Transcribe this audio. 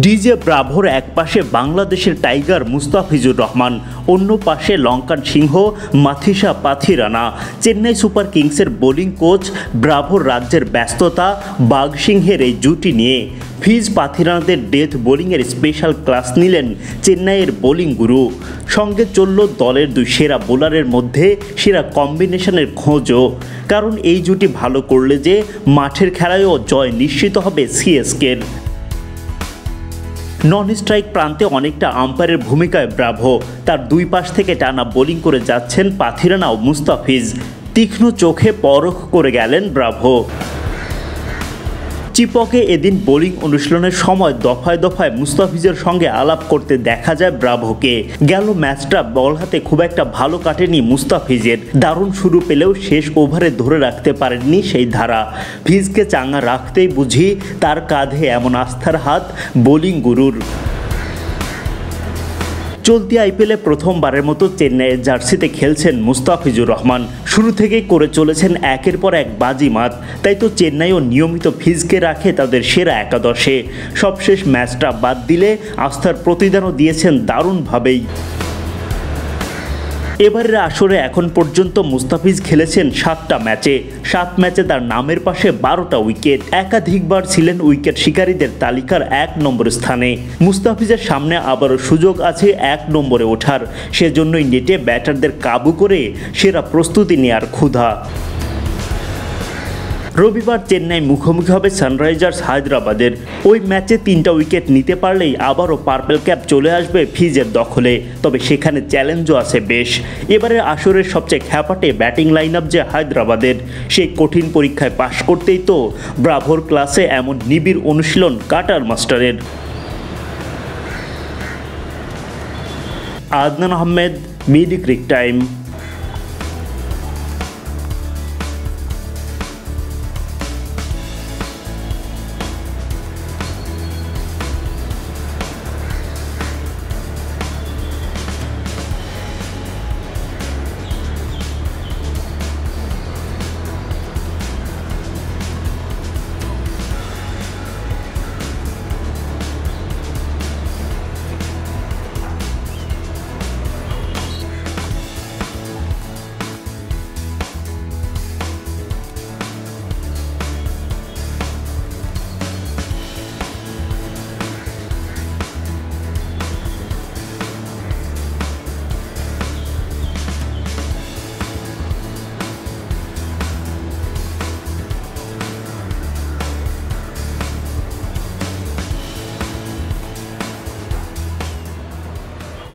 DJ ব্রাভোর এক পাশে বাংলাদেশের টাইগার মুস্তাফিজুর রহমান, অন্য পাশে লঙ্কান সিংহ মাথিসা পাথিরানা। চেন্নাই সুপার কিংসের বোলিং কোচ ব্রাভোর রাজ্যের ব্যস্ততা বাঘসিংহের এই জুটি নিয়ে ফিজ পাথিরানাদের ডেথ বোলিংয়ের স্পেশাল ক্লাস নিলেন চেন্নাইয়ের বোলিং গুরু। সঙ্গে চলল দলের দুই সেরা বোলারের মধ্যে সেরা কম্বিনেশনের খোঁজও, কারণ এই জুটি ভালো করলে যে মাঠের খেলায়ও জয় নিশ্চিত হবে সিএসকের। নন স্ট্রাইক প্রান্তে অনেকটা আম্পায়ারের ভূমিকায় ব্রাভো, তার দুই পাশ থেকে টানা বোলিং করে যাচ্ছেন পাথিরানা ও মুস্তাফিজ। তীক্ষ্ণ চোখে পরখ করে গেলেন ব্রাভো। চিপকে এদিন বোলিং অনুশীলনের সময় দফায় দফায় মুস্তাফিজের সঙ্গে আলাপ করতে দেখা যায় ব্রাভোকে। গেল ম্যাচটা বল হাতে খুব একটা ভালো কাটেনি মুস্তাফিজের। দারুণ শুরু পেলেও শেষ ওভারে ধরে রাখতে পারেননি সেই ধারা। ফিজকে চাঙ্গা রাখতেই বুঝি তার কাঁধে এমন আস্থার হাত বোলিং গুরুর। চলতি আইপিএলে প্রথমবারের মতো চেন্নাইয়ের জার্সিতে খেলছেন মুস্তাফিজুর রহমান। শুরু থেকেই করে চলেছেন একের পর এক বাজিমাত, তাই তো চেন্নাইও নিয়মিত ফিজকে রাখে তাদের সেরা একাদশে। সবশেষ ম্যাচটা বাদ দিলে আস্থার প্রতিদানও দিয়েছেন দারুণভাবেই। এবারের আসরে এখন পর্যন্ত মুস্তাফিজ খেলেছেন 7টা ম্যাচে। 7 ম্যাচে তার নামের পাশে 12টা উইকেট। একাধিকবার ছিলেন উইকেট শিকারীদের তালিকার 1 নম্বর স্থানে। মুস্তাফিজের সামনে আবারও সুযোগ আছে 1 নম্বরে ওঠার, সেজন্যই নেটে ব্যাটারদের কাবু করে সেরা প্রস্তুতি নেয়ার ক্ষুধা। রবিবার চেন্নাই মুখোমুখি হবে সানরাইজার্স হায়দ্রাবাদের। ওই ম্যাচে 3টা উইকেট নিতে পারলেই আবারও পার্পেল ক্যাপ চলে আসবে ফিজের দখলে। তবে সেখানে চ্যালেঞ্জও আছে বেশ। এবারে আসরের সবচেয়ে খ্যাপাটে ব্যাটিং লাইন আপ যে হায়দ্রাবাদের, সেই কঠিন পরীক্ষায় পাশ করতেই তো ব্রাভোর ক্লাসে এমন নিবিড় অনুশীলন কাটার মাস্টারের। আদনান আহমেদ, মিডি ক্রিক টাইম।